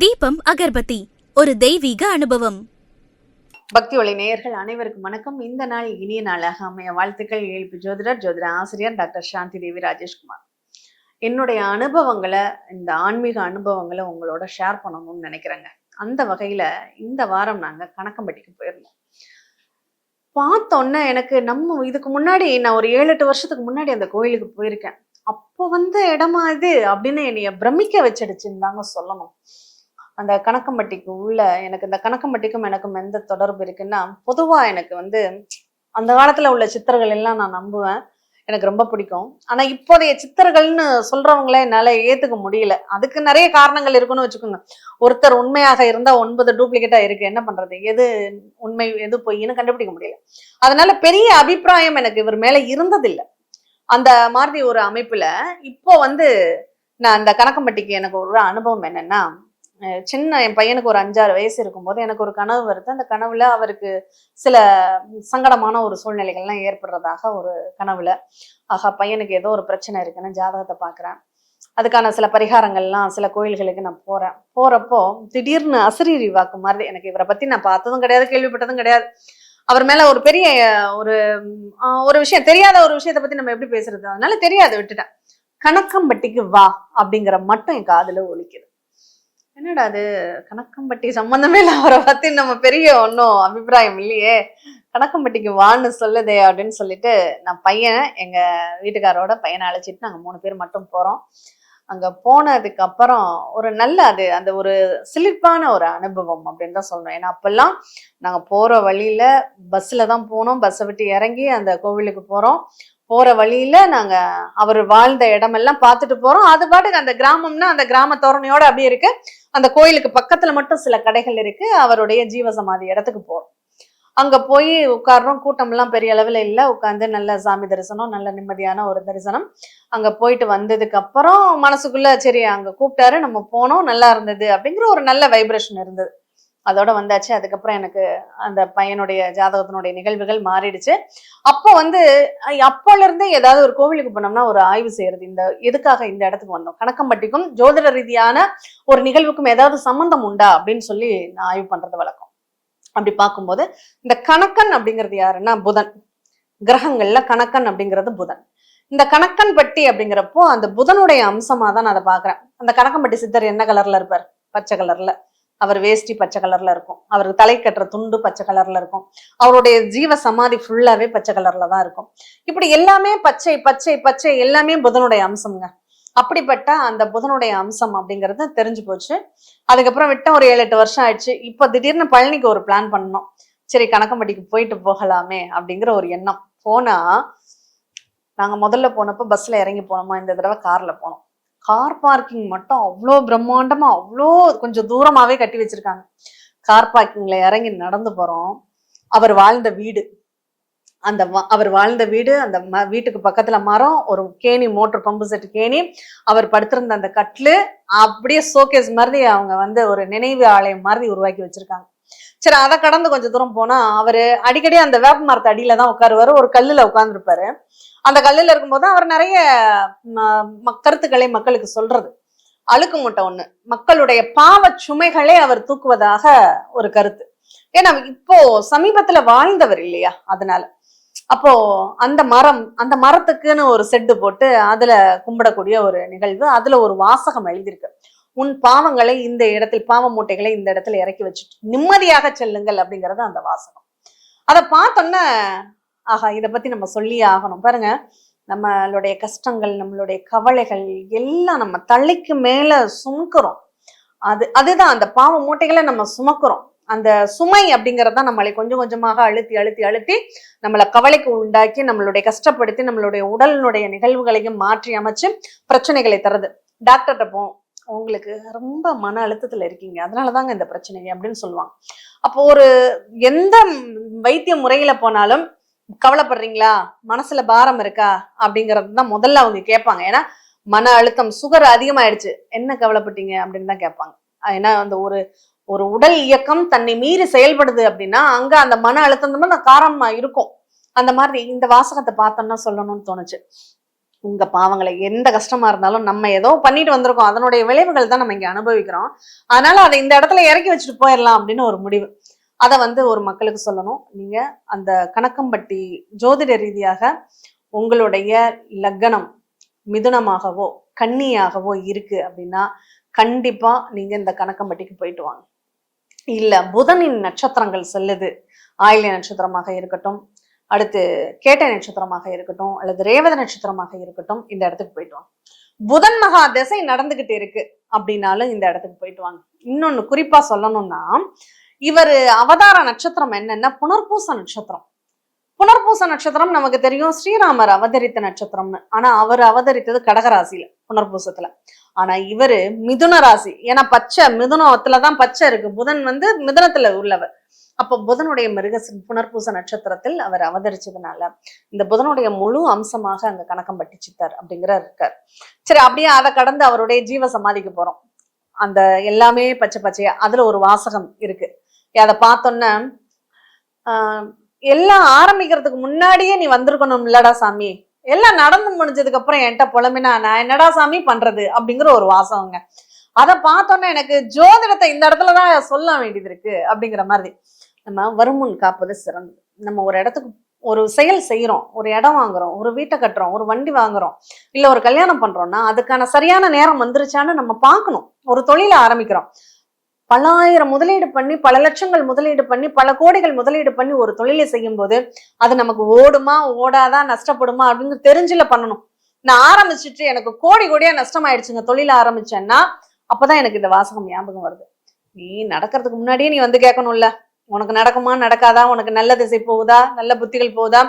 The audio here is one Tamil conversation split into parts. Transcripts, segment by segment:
தீபம் அகர்பத்தி ஒரு தெய்வீக அனுபவம். பக்தி ஒளி நேயர்கள் அனைவருக்கும் வணக்கம். இந்த நாள் இனிய நாளாக அமைய வாழ்த்துக்கள். ஏழ்பு ஜோதிட ஆசிரியர் டாக்டர் சாந்தி தேவி ராஜேஷ்குமார். என்னுடைய அனுபவங்களை, இந்த ஆன்மீக அனுபவங்களை உங்களோட ஷேர் பண்ணணும்னு நினைக்கிறேங்க. அந்த வகையில இந்த வாரம் நாங்க கணக்கம்பட்டிக்கு போயிருந்தோம். பார்த்தோன்னே எனக்கு இதுக்கு முன்னாடி நான் ஒரு 7-8 வருஷத்துக்கு முன்னாடி அந்த கோயிலுக்கு போயிருக்கேன். அப்போ வந்த இடமா இது அப்படின்னு என்னைய பிரமிக்க வச்சிடுச்சுன்னு தாங்க சொல்லணும். அந்த கணக்கம்பட்டிக்கு எனக்கு இந்த கணக்கம்பட்டிக்கும் எனக்கும் எந்த தொடர்பு இருக்குன்னா, பொதுவா எனக்கு அந்த காலத்துல உள்ள சித்தர்கள் எல்லாம் நான் நம்புவேன். எனக்கு ரொம்ப பிடிக்கும். ஆனா இப்போதைய சித்தர்கள்னு சொல்றவங்கள என்னால ஏத்துக்க முடியல. அதுக்கு நிறைய காரணங்கள் இருக்குன்னு வச்சுக்கோங்க. ஒருத்தர் உண்மையாக இருந்தா 9 டூப்ளிகேட்டா இருக்கு. என்ன பண்றது? எது உண்மை எது பொய்ன்னு கண்டுபிடிக்க முடியல. அதனால பெரிய அபிப்பிராயம் எனக்கு இவர் மேல இருந்ததில்லை. அந்த மாதிரி ஒரு அமைப்புல இப்போ நான் அந்த கணக்கம்பட்டிக்கு எனக்கு ஒரு அனுபவம் என்னன்னா, என் பையனுக்கு ஒரு 5-6 வயசு இருக்கும்போது எனக்கு ஒரு கனவு வருது. அந்த கனவுல அவருக்கு சில சங்கடமான ஒரு சூழ்நிலைகள்லாம் ஏற்படுறதாக ஒரு கனவுல, ஆகா பையனுக்கு ஏதோ ஒரு பிரச்சனை இருக்குன்னு ஜாதகத்தை பாக்குறேன். அதுக்கான சில பரிகாரங்கள்லாம் சில கோயில்களுக்கு நான் போறப்போ திடீர்னு அசரீரி வாக்கு மாதிரி, எனக்கு இவரை பத்தி நான் பார்த்ததும் கிடையாது, கேள்விப்பட்டதும் கிடையாது. அவர் மேல ஒரு பெரிய ஒரு விஷயம், தெரியாத ஒரு விஷயத்தை பத்தி நம்ம எப்படி பேசுறது, அதனால தெரியாது, விட்டுட்டேன். கணக்கம்பட்டிக்கு வா அப்படிங்கிற மட்டும் என் காதுல ஒலிக்குது. என்னடா அது, கணக்கம்பட்டி சம்பந்தமே இல்லை, அவரை பத்தி நம்ம பெரிய ஒன்றும் அபிப்பிராயம் இல்லையே, கணக்கம்பட்டிக்கு வான்னு சொல்லுதே அப்படின்னு சொல்லிட்டு நான் எங்க வீட்டுக்காரோட பையனை அழைச்சிட்டு நாங்க 3 பேர் மட்டும் போறோம். அங்க போனதுக்கு அப்புறம் ஒரு நல்ல அந்த ஒரு சிலிர்ப்பான ஒரு அனுபவம் அப்படின்னு தான் சொல்லணும். ஏன்னா அப்பெல்லாம் நாங்க போற வழியில பஸ்ல தான் போனோம். பஸ்ஸை விட்டு இறங்கி அந்த கோவிலுக்கு போறோம். போற வழியில நாங்க அவர் வாழ்ந்த இடமெல்லாம் பார்த்துட்டு போறோம். அது பாட்டுக்கு அந்த கிராமம்னா அந்த கிராம தோரணையோட அப்படியே இருக்கு. அந்த கோயிலுக்கு பக்கத்துல மட்டும் சில கடைகள் இருக்கு. அவருடைய ஜீவசமாதி இடத்துக்கு போறோம். அங்க போய் உட்கார்றோம். கூட்டம் எல்லாம் பெரிய அளவுல இல்ல. உட்கார்ந்து நல்ல சாமி தரிசனம், நல்ல நிம்மதியான ஒரு தரிசனம். அங்க போயிட்டு வந்ததுக்கு அப்புறம் மனசுக்குள்ள சரி அங்க கூப்பிட்டாரு, நம்ம போனோம், நல்லா இருந்தது அப்படிங்கிற ஒரு நல்ல வைப்ரேஷன் இருந்தது. அதோட வந்தாச்சு. அதுக்கப்புறம் எனக்கு அந்த பையனுடைய ஜாதகத்தினுடைய நிகழ்வுகள் மாறிடுச்சு. அப்போ அப்போல இருந்தே ஏதாவது ஒரு கோவிலுக்கு போனோம்னா ஒரு ஆய்வு செய்யறது, எதுக்காக இந்த இடத்துக்கு வந்தோம், கணக்கம்பட்டிக்கும் ஜோதிட ரீதியான ஒரு நிகழ்வுக்கும் ஏதாவது சம்பந்தம் உண்டா அப்படின்னு சொல்லி நான் ஆய்வு பண்றது வழக்கம். அப்படி பார்க்கும்போது இந்த கணக்கன் அப்படிங்கிறது யாருன்னா புதன். கிரகங்கள்ல கணக்கன் அப்படிங்கிறது புதன். இந்த கணக்கன் பட்டி அப்படிங்கிறப்போ அந்த புதனுடைய அம்சமா தான் நான் அதை பாக்குறேன். அந்த கணக்கம்பட்டி சித்தர் என்ன கலர்ல இருப்பார்? பச்சை கலர்ல. அவர் வேஷ்டி பச்சை கலர்ல இருக்கும். அவருக்கு தலை கட்டுற துண்டு பச்சை கலர்ல இருக்கும். அவருடைய ஜீவ சமாதி ஃபுல்லாவே பச்சை கலர்ல தான் இருக்கும். இப்படி எல்லாமே பச்சை பச்சை பச்சை, எல்லாமே புதனுடைய அம்சம்ங்க. அப்படிப்பட்ட அந்த புதனுடைய அம்சம் அப்படிங்கிறது தெரிஞ்சு போச்சு. அதுக்கப்புறம் விட்ட ஒரு 7-8 வருஷம் ஆயிடுச்சு. இப்ப திடீர்னு பழனிக்கு ஒரு பிளான் பண்ணோம். சரி கணக்கம்பட்டிக்கு போயிட்டு போகலாமே அப்படிங்கிற ஒரு எண்ணம். போனா நாங்க முதல்ல போனப்போ பஸ்ல இறங்கி போனோமா, இந்த தடவை கார்ல போனோம். கார் பார்க்கிங் மட்டும் அவ்வளோ பிரம்மாண்டமா, அவ்வளோ கொஞ்சம் தூரமாவே கட்டி வச்சிருக்காங்க. கார் பார்க்கிங்ல இறங்கி நடந்து போறோம். அவர் வாழ்ந்த வீடு, அவர் வாழ்ந்த வீடு, அந்த வீட்டுக்கு பக்கத்துல மரம், ஒரு கேணி, மோட்டர் பம்பு செட் கேணி, அவர் படுத்திருந்த அந்த கட்லு, அப்படியே ஷோகேஸ் மாதிரி அவங்க ஒரு நினைவு ஆலயம் மாதிரி உருவாக்கி வச்சிருக்காங்க. சரி, அதை கடந்து கொஞ்சம் தூரம் போனா அவரு அடிக்கடி அந்த வேப்ப மரத்து அடியில தான் உட்காருவாரு. ஒரு கல்லுல உட்கார்ந்துருப்பாரு. அந்த கல்லுல இருக்கும்போது அவர் நிறைய கருத்துக்களை மக்களுக்கு சொல்றது. அழுக்கு மூட்டை ஒண்ணு, மக்களுடைய பாவ சுமைகளே அவர் தூக்குவதாக ஒரு கருத்து. ஏன்னா இப்போ சமீபத்துல வாழ்ந்தவர் இல்லையா, அதனால. அப்போ அந்த மரத்துக்குன்னு ஒரு செட்டு போட்டு அதுல கும்பிடக்கூடிய ஒரு நிகழ்வு. அதுல ஒரு வாசகம் எழுதியிருக்கு, உன் பாவங்களை இந்த இடத்தில், பாவ மூட்டைகளை இந்த இடத்துல இறக்கி வச்சுட்டு நிம்மதியாக செல்லுங்கள் அப்படிங்கறது அந்த வாசகம். அதை பார்த்தோன்னா ஆஹா, இதை பத்தி நம்ம சொல்லியே ஆகணும். பாருங்க, நம்மளுடைய கஷ்டங்கள், நம்மளுடைய கவலைகள் எல்லாம் நம்ம தலைக்கு மேல சுமக்கிறோம். அதுதான் அந்த பாவ மூட்டைகளை நம்ம சுமக்கிறோம். அந்த சுமை அப்படிங்கறதான் நம்மளை கொஞ்சம் கொஞ்சமாக அழுத்தி அழுத்தி அழுத்தி நம்மளை கவலைக்கு உண்டாக்கி, நம்மளுடைய கஷ்டப்படுத்தி, நம்மளுடைய உடலினுடைய நிகழ்வுகளையும் மாற்றி அமைச்சு பிரச்சனைகளை தருது. டாக்டர்கிட்ட போவோம், உங்களுக்கு ரொம்ப மன அழுத்தத்துல இருக்கீங்க, அதனாலதாங்க இந்த பிரச்சனை அப்படின்னு சொல்லுவாங்க. அப்போ எந்த வைத்திய முறையில போனாலும் கவலைப்படுறீங்களா, மனசுல பாரம் இருக்கா அப்படிங்கறது தான் முதல்ல அவங்க கேட்பாங்க. ஏன்னா மன அழுத்தம், சுகர் அதிகமாயிடுச்சு, என்ன கவலைப்பட்டீங்க அப்படின்னு தான் கேட்பாங்க. ஏன்னா அந்த ஒரு உடல் இயக்கம் தன்னை மீறி செயல்படுது அப்படின்னா அங்க அந்த மன அழுத்தம் தான் காரணமா இருக்கும். அந்த மாதிரி இந்த வாசகத்தை பார்த்தோம்னா சொல்லணும்னு தோணுச்சு. உங்க பாவங்களை எந்த கஷ்டமா இருந்தாலும் நம்ம ஏதோ பண்ணிட்டு வந்திருக்கோம், அதனுடைய விளைவுகள் தான் நம்ம இங்க அனுபவிக்கிறோம். அதனால அதை இந்த இடத்துல இறக்கி வச்சுட்டு போயிடலாம் அப்படின்னு ஒரு முடிவு. அதை ஒரு மக்களுக்கு சொல்லணும். நீங்க அந்த கணக்கம்பட்டி ஜோதிட ரீதியாக உங்களுடைய லக்னம் மிதுனமாகவோ கன்னியாகவோ இருக்கு அப்படின்னா கண்டிப்பா நீங்க இந்த கணக்கம்பட்டிக்கு போயிட்டு வாங்க. இல்ல புதனின் நட்சத்திரங்கள் செல்லுது, ஆயில்ய நட்சத்திரமாக இருக்கட்டும், அடுத்து கேட்டை நட்சத்திரமாக இருக்கட்டும், அல்லது ரேவத நட்சத்திரமாக இருக்கட்டும், இந்த இடத்துக்கு போயிட்டு வாங்க. புதன் மகா திசை நடந்துகிட்டு இருக்கு அப்படின்னாலும் இந்த இடத்துக்கு போயிட்டு வாங்க. இன்னொன்னு குறிப்பா சொல்லணும்னா, இவர் அவதார நட்சத்திரம் என்னன்னா புனர்பூச நட்சத்திரம். புனர்பூச நட்சத்திரம் நமக்கு தெரியும் ஸ்ரீராமர் அவதரித்த நட்சத்திரம்னு. ஆனா அவர் அவதரித்தது கடகராசியில புனர்பூசத்துல. ஆனா இவரு மிதுன ராசி. ஏன்னா பச்சை மிதுனத்துலதான் பச்சை இருக்கு. புதன் மிதுனத்துல உள்ளவர். அப்போ புதனுடைய புனர்பூச நட்சத்திரத்தில் அவர் அவதரிச்சதுனால இந்த புதனுடைய முழு அம்சமாக அங்க கணக்கம்பட்டி சித்தர் அப்படிங்கிற இருக்கார். சரி, அப்படியே அதை கடந்து அவருடைய ஜீவ சமாதிக்கு போறோம். அந்த எல்லாமே பச்சை பச்சையா அதுல ஒரு வாசகம் இருக்கு. அதை பார்த்தோன்னா எல்லாம் ஆரம்பிக்கிறதுக்கு முன்னாடியே நீ வந்திருக்கணும் இல்லடா சாமி, எல்லாம் நடந்து முடிஞ்சதுக்கு அப்புறம் என்கிட்ட புலம்பினா நான் என்னடா சாமி பண்றது அப்படிங்கிற ஒரு வாசகங்க. அதை பார்த்தோன்னா எனக்கு ஜோதிடத்தை இந்த இடத்துலதான் சொல்ல வேண்டியது இருக்கு அப்படிங்கிற மாதிரி. நம்ம வருமுன் காப்பது சிறந்தது. நம்ம ஒரு இடத்துக்கு ஒரு செயல் செய்யறோம், ஒரு இடம் வாங்குறோம், ஒரு வீட்டை கட்டுறோம், ஒரு வண்டி வாங்குறோம், இல்ல ஒரு கல்யாணம் பண்றோம்னா அதுக்கான சரியான நேரம் வந்துருச்சான்னு நம்ம பார்க்கணும். ஒரு தொழிலை ஆரம்பிக்கிறோம், பல ஆயிரம் முதலீடு பண்ணி, பல லட்சங்கள் முதலீடு பண்ணி, பல கோடிகள் முதலீடு பண்ணி ஒரு தொழிலை செய்யும் போது அது நமக்கு ஓடுமா ஓடாதா நஷ்டப்படுமா அப்படின்னு தெரிஞ்சுல பண்ணணும். நான் ஆரம்பிச்சுட்டு எனக்கு கோடி கோடியா நஷ்டமாயிடுச்சுங்க தொழில ஆரம்பிச்சேன்னா அப்பதான் எனக்கு இந்த வாசகம் ஞாபகம் வருது. நீ நடக்கிறதுக்கு முன்னாடியே நீ கேட்கணும்ல, உனக்கு நடக்குமா நடக்காதா, உனக்கு நல்ல திசை போகுதா, நல்ல புத்திகள் போகுதா,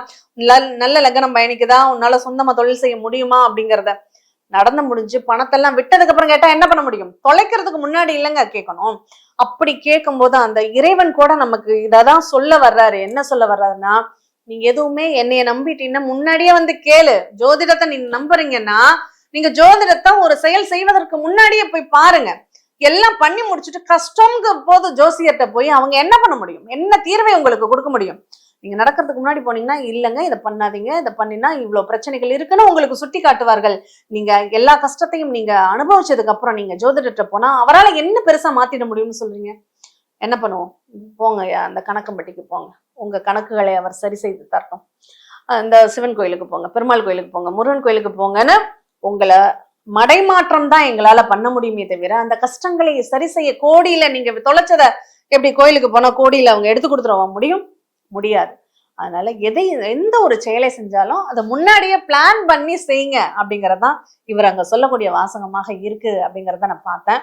நல்ல லக்னம் பயணிக்குதா, உன்னால சொந்தமா தொழில் செய்ய முடியுமா அப்படிங்கிறத நடந்து முடிஞ்சு பணத்தெல்லாம் விட்டதுக்கு அப்புறம் கேட்டா என்ன பண்ண முடியும்? தொலைக்கிறதுக்கு முன்னாடி இல்லைங்க கேட்கணும். அப்படி கேட்கும் போது அந்த இறைவன் கூட நமக்கு இததான் சொல்ல வர்றாரு. என்ன சொல்ல வர்றாருன்னா, நீங்க எதுவுமே என்னைய நம்பிட்டீங்கன்னா முன்னாடியே கேளு. ஜோதிடத்தை நீங்க நம்புறீங்கன்னா நீங்க ஜோதிடத்தை ஒரு செயல் செய்வதற்கு முன்னாடியே போய் பாருங்க. எல்லாம் பண்ணி முடிச்சுட்டு கஷ்டம்ங்க போது ஜோசியர்கிட்ட போய் அவங்க என்ன பண்ண முடியும்? என்ன தீர்வை உங்களுக்கு கொடுக்க முடியும்? நீங்க நடக்கிறதுக்கு முன்னாடி போனீங்கன்னா இல்லைங்க இதை பண்ணாதீங்க, இதை பண்ணினா இவ்வளவு பிரச்சனைகள் இருக்குன்னு உங்களுக்கு சுட்டி காட்டுவார்கள். நீங்க எல்லா கஷ்டத்தையும் நீங்க அனுபவிச்சதுக்கு அப்புறம் நீங்க ஜோதிடத்தை போனா அவரால் என்ன பெருசா மாத்திட முடியும்னு சொல்றீங்க? என்ன பண்ணுவோம்? போங்க அந்த கணக்கம்பட்டிக்கு போங்க, உங்க கணக்குகளை அவர் சரி செய்து தரட்டும். இந்த சிவன் கோயிலுக்கு போங்க, பெருமாள் கோயிலுக்கு போங்க, முருகன் கோயிலுக்கு போங்கன்னு உங்களை மடைமாற்றம் தான் எங்களால பண்ண முடியுமே தவிர அந்த கஷ்டங்களை சரி செய்ய கோடியில நீங்க தொலைச்சத எப்படி கோயிலுக்கு போனா கோடியில அவங்க எடுத்து கொடுத்துருவா முடியும்? முடியாது. அதனால எந்த ஒரு செயலை செஞ்சாலும் அதை முன்னாடியே பிளான் பண்ணி செய்யுங்க அப்படிங்கறதுதான் இவர் அங்க சொல்லக்கூடிய வாசகமாக இருக்கு அப்படிங்கறத நான் பார்த்தேன்.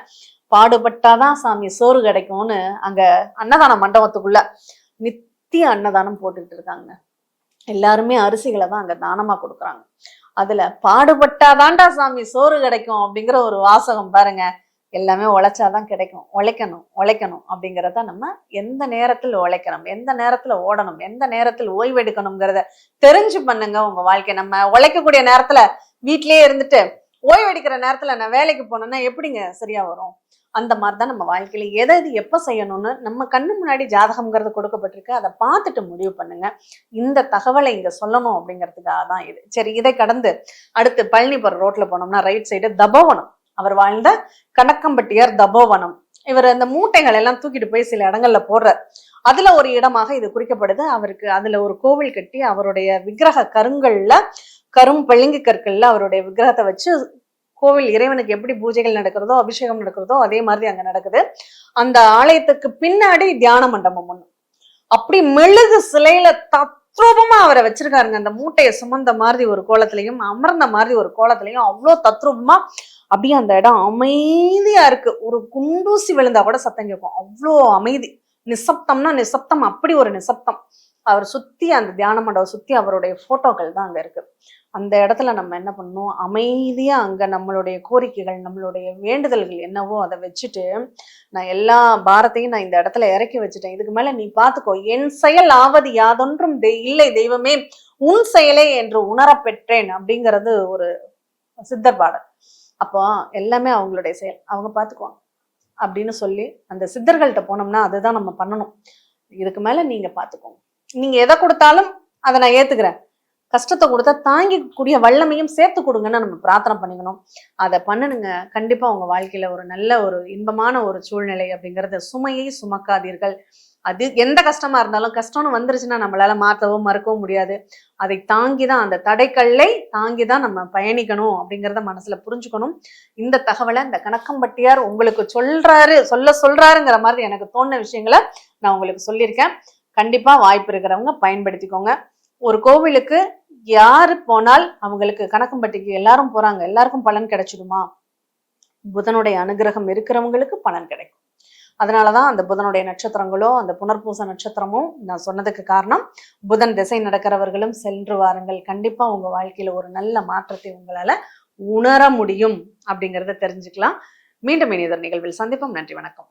பாடுபட்டாதான் சாமி சோறு கிடைக்கும்னு அங்க அன்னதான மண்டபத்துக்குள்ள நித்திய அன்னதானம் போட்டுக்கிட்டு இருக்காங்க. எல்லாருமே அரிசிகளை தான் அங்க தானமா கொடுக்குறாங்க. அதுல பாடுபட்டாதான்டா சாமி சோறு கிடைக்கும் அப்படிங்கிற ஒரு வாசகம் பாருங்க. எல்லாமே உழைச்சாதான் கிடைக்கும். உழைக்கணும் உழைக்கணும் அப்படிங்கிறத நம்ம எந்த நேரத்தில் உழைக்கணும், எந்த நேரத்துல ஓடணும், எந்த நேரத்தில் ஓய்வெடுக்கணுங்கிறத தெரிஞ்சு பண்ணுங்க உங்க வாழ்க்கை. நம்ம உழைக்கக்கூடிய நேரத்துல வீட்லயே இருந்துட்டு ஓய்வெடுக்கிற நேரத்துல நான் வேலைக்கு போனேன்னா எப்படிங்க சரியா வரும்? அந்த மாதிரிதான் நம்ம வாழ்க்கையில எதை எப்ப செய்யணும்னு நம்ம கண்ணு முன்னாடி ஜாதகம்ங்கிறது கொடுக்கப்பட்டிருக்கு. அதை பார்த்துட்டு முடிவு பண்ணுங்க. இந்த தகவலை இங்க சொல்லணும் அப்படிங்கிறதுக்காக தான் இது. சரி, இதை கடந்து அடுத்து பழனிபுரம் ரோட்ல போனோம்னா ரைட் சைடு தபோவனம். அவர் வாழ்ந்த கணக்கம்பட்டியார் தபோவனம். இவர் அந்த மூட்டைகள் எல்லாம் தூக்கிட்டு போய் சில இடங்கள்ல போடுறார். அதுல ஒரு இடமாக இது குறிக்கப்படுது. அவருக்கு அதுல ஒரு கோவில் கட்டி அவருடைய விக்கிரக கரும் பளிங்கு கற்கள்ல அவருடைய விக்கிரகத்தை வச்சு கோவில் இறைவனுக்கு எப்படி பூஜைகள் நடக்கிறதோ அபிஷேகம் நடக்கிறதோ அதே மாதிரி அங்க நடக்குது. அந்த ஆலயத்துக்கு பின்னாடி தியான மண்டபம் ஒண்ணு. அப்படி மெழுகு சிலையில தத்ரூபமா அவரை வச்சிருக்காருங்க. அந்த மூட்டையை சுமந்த மாதிரி ஒரு கோலத்திலையும் அமர்ந்த மாதிரி ஒரு கோலத்திலையும் அவ்வளோ தத்ரூபமா அப்படியே அந்த இடம் அமைதியா இருக்கு. ஒரு குண்டூசி விழுந்தா கூட சத்தம் கேட்கும், அவ்வளோ அமைதி. நிசப்தம்னா நிசப்தம், அப்படி ஒரு நிசப்தம். அவர் சுத்தி அந்த தியான மண்டபம் சுத்தி அவருடைய போட்டோக்கள் தான் அங்க இருக்கு. அந்த இடத்துல நம்ம என்ன பண்ணணும்? அமைதியா அங்க நம்மளுடைய கோரிக்கைகள், நம்மளுடைய வேண்டுதல்கள் என்னவோ அதை வச்சுட்டு, நான் எல்லா பாரத்தையும் நான் இந்த இடத்துல இறக்கி வச்சுட்டேன், இதுக்கு மேல நீ பாத்துக்கோ, என் செயல் ஆவது யாதொன்றும் இல்லை தெய்வமே உன் செயலே என்று உணர பெற்றேன் அப்படிங்கிறது ஒரு சித்தர் பாடல். அப்போ எல்லாமே அவங்களுடைய செயல், அவங்க பாத்துக்குவாங்க அப்படின்னு சொல்லி அந்த சித்தர்கள்ட்ட போனோம்னா அதுதான் நம்ம பண்ணணும். இதுக்கு மேல நீங்க பாத்துக்கோங்க, நீங்க எதை கொடுத்தாலும் அதை நான் ஏத்துக்கிறேன், கஷ்டத்தை கொடுத்தா தாங்கிக்கூடிய வல்லமையும் சேர்த்து கொடுங்கன்னு நம்ம பிரார்த்தனை பண்ணிக்கணும். அதை பண்ணணுங்க. கண்டிப்பா உங்க வாழ்க்கையில ஒரு நல்ல ஒரு இன்பமான ஒரு சூழ்நிலை அப்படிங்கறது, சுமையை சுமக்காதீர்கள். அது எந்த கஷ்டமா இருந்தாலும், கஷ்டம்னு வந்துருச்சுன்னா நம்மளால மாற்றவும் மறுக்கவும் முடியாது. அதை தாங்கிதான், அந்த தடைக்கல்லை தாங்கிதான் நம்ம பயணிக்கணும் அப்படிங்கிறத மனசுல புரிஞ்சுக்கணும். இந்த தகவலை இந்த கணக்கம்பட்டியார் உங்களுக்கு சொல்றாருங்கிற மாதிரி எனக்கு தோணுன விஷயங்களை நான் உங்களுக்கு சொல்லியிருக்கேன். கண்டிப்பா வாய்ப்பு இருக்கிறவங்க பயன்படுத்திக்கோங்க. ஒரு கோவிலுக்கு யாரு போனால் அவங்களுக்கு, கணக்கம்பட்டிக்கு எல்லாரும் போறாங்க, எல்லாருக்கும் பலன் கிடைச்சிடுமா? புதனுடைய அனுகிரகம் இருக்கிறவங்களுக்கு பலன் கிடைக்கும். அதனாலதான் அந்த புதனுடைய நட்சத்திரங்களோ, அந்த புனர்பூச நட்சத்திரமும் நான் சொன்னதுக்கு காரணம், புதன் திசை நடக்கிறவர்களும் சென்று வாருங்கள். கண்டிப்பா உங்க வாழ்க்கையில ஒரு நல்ல மாற்றத்தை உங்களால உணர முடியும் அப்படிங்கறத தெரிஞ்சுக்கலாம். மீண்டும் இனியதொரு நிகழ்வில் சந்திப்போம். நன்றி, வணக்கம்.